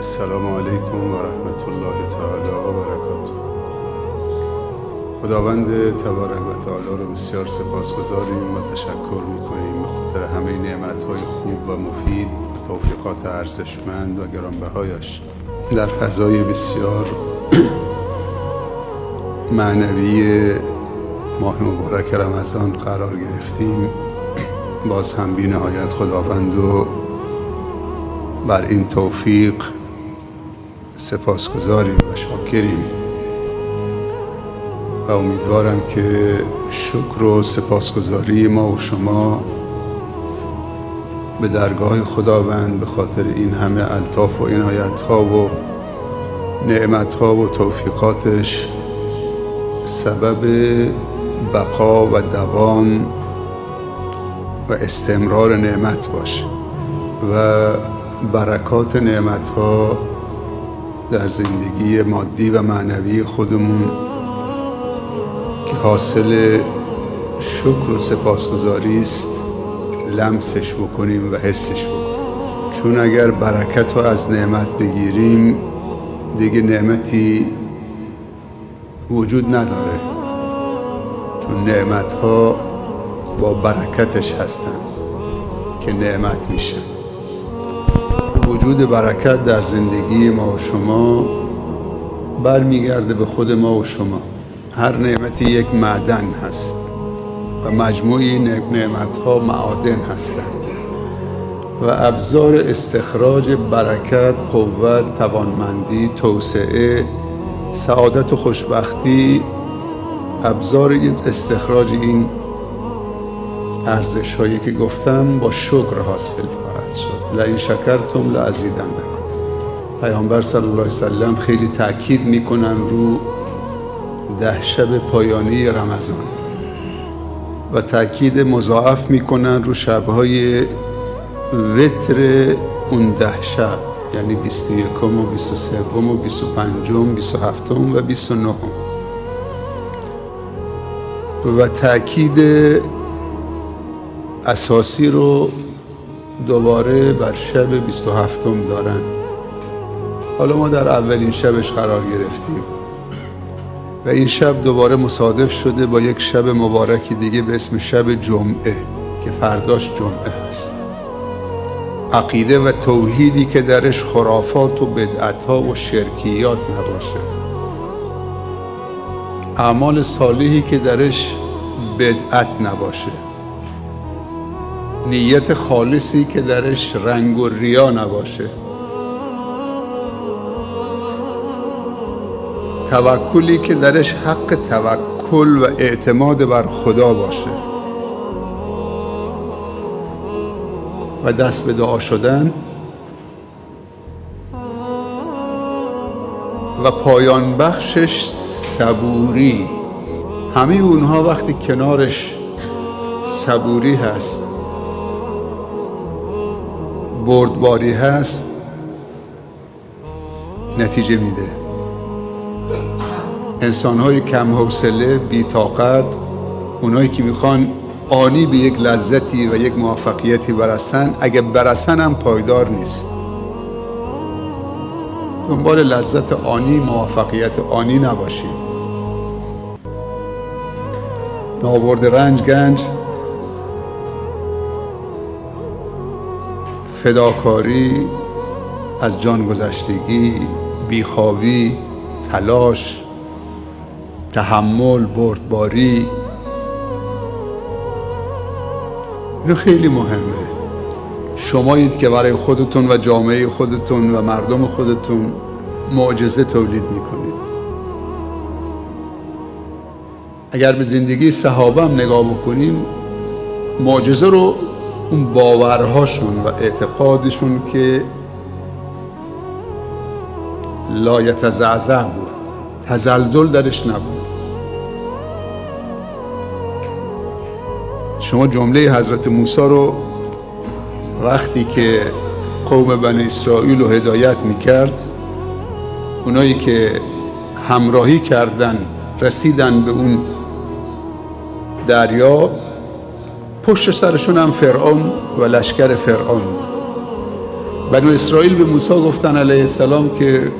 السلام علیکم و رحمت الله تعالی و برکاته. خداوند تبارک و تعالی رو بسیار سپاسگزاریم و تشکر میکنیم به خاطر همه نعمتهای خوب و مفید و توفیقات ارزشمند و گرانبهایش. در فضای بسیار معنوی ماه مبارک رمضان قرار گرفتیم. باز هم بی نهایت خداوند و بر این توفیق سپاسگزاریم و شاکریم و امیدوارم که شکر و سپاسگزاری ما و شما به درگاه خداوند به خاطر این همه الطاف و عنایت‌ها و نعمت‌ها و توفیقاتش سبب بقا و دوام و استمرار نعمت باشه و برکات نعمت‌ها در زندگی مادی و معنوی خودمون که حاصل شکر و سپاسگزاری است لمسش بکنیم و حسش بکنیم. چون اگر برکت رو از نعمت بگیریم دیگه نعمتی وجود نداره، چون نعمت‌ها با برکتش هستن که نعمت میشه. وجود برکت در زندگی ما و شما برمیگرده به خود ما و شما. هر نعمتی یک معدن هست و مجموعی نعمت‌ها معادن هستند و ابزار استخراج برکت، قوت، توانمندی، توسعه، سعادت و خوشبختی، ابزار این استخراج این ارزش هایی که گفتم با شکر حاصل خواهد شد. لئن شکرتم لازیدنکم. پیامبر صلی الله علیه وسلم خیلی تاکید میکنن رو 10 شب پایانی رمضان و تاکید مضاعف میکنن رو شبهای وتر اون 10 شب، یعنی 21 و 23 و 25 و 27 و 29 و تاکید اساسی رو دوباره بر شب 27 دارن. حالا ما در اولین شبش قرار گرفتیم و این شب دوباره مصادف شده با یک شب مبارکی دیگه به اسم شب جمعه که فرداش جمعه هست. عقیده و توحیدی که درش خرافات و بدعت‌ها و شرکیات نباشه، اعمال صالحی که درش بدعت نباشه، نیت خالصی که درش رنگ و ریا نباشه، توکلی که درش حق توکل و اعتماد بر خدا باشه و دست به دعا شدن و پایان بخشش صبوری. همه اونها وقتی کنارش صبوری هست، بردباری هست، نتیجه میده. انسان‌های کم حوصله، بی‌طاقت، اونایی که میخوان آنی به یک لذتی و یک موفقیتی برسن، اگه برسن هم پایدار نیست. دنبال لذت آنی، موفقیت آنی نباشیم. نابرد رنج گنج، فداکاری، از جان گذشتگی، بیخوابی، تلاش، تحمل، بردباری، اینو خیلی مهمه. شمایید که برای خودتون و جامعه خودتون و مردم خودتون معجزه تولید میکنید. اگر به زندگی صحابه هم نگاه بکنیم، معجزه رو اون باورهاشون و اعتقادشون که لا یتزعزع بود، تزلزل درش نبود. شما جمله حضرت موسی رو وقتی که قوم بنی اسرائیل رو هدایت میکرد، اونایی که همراهی کردن رسیدن به اون دریا، پشت سرشون هم فرعون و لشکر فرعون. بنو اسرائیل به موسی گفتن علیه السلام که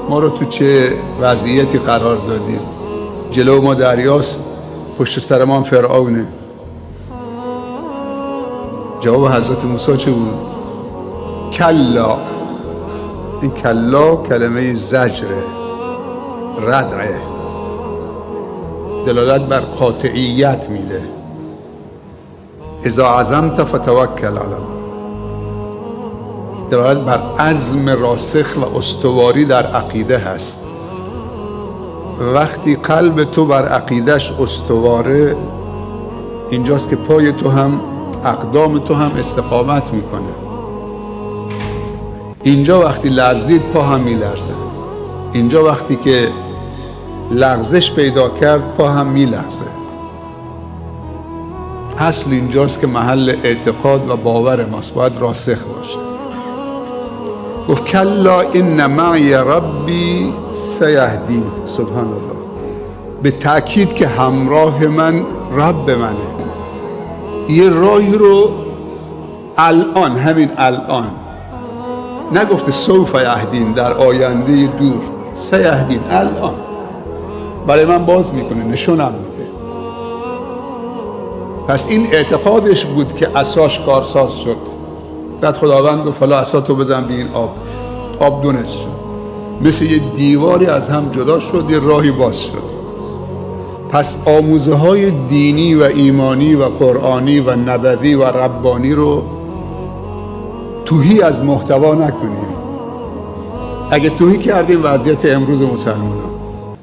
ما رو تو چه وضعیتی قرار دادیم؟ جلو ما دریاست، پشت سر ما فرعونه. جواب حضرت موسی چه بود؟ کلا. این کلا کلمه زجره، ردعه، دلالت بر قاطعیت میده. اذا عزمت فتوکل علی الله، دلالت بر عزم راسخ و استواری در عقیده هست. وقتی قلب تو بر عقیدش استواره، اینجاست که پای تو هم اقدام تو هم استقامت میکنه. اینجا وقتی لرزید پا هم میلرزه. اینجا وقتی که لغزش پیدا کرد پا هم میلغزه. اصل اینجاست که محل اعتقاد و باور ماست، باید راسخ باشه. گفت کلا ان معی ربی سیهدین. سبحان الله، به تأکید که همراه من رب منه. یه راهی رو الان، همین الان، نگفته سوف یهدین در آینده دور، سیهدین الان برای من باز میکنه، نشونم میده. پس این اعتقادش بود که عصاش کارساز شد. بعد خداوند گفت حالا عصا تو بزن به این آب دونست شد، مثل یه دیواری از هم جدا شد، یه راهی باز شد. پس آموزه های دینی و ایمانی و قرآنی و نبوی و ربانی رو توهی از محتوا نکنیم. اگه توهی کردیم وضعیت امروز مسلمانان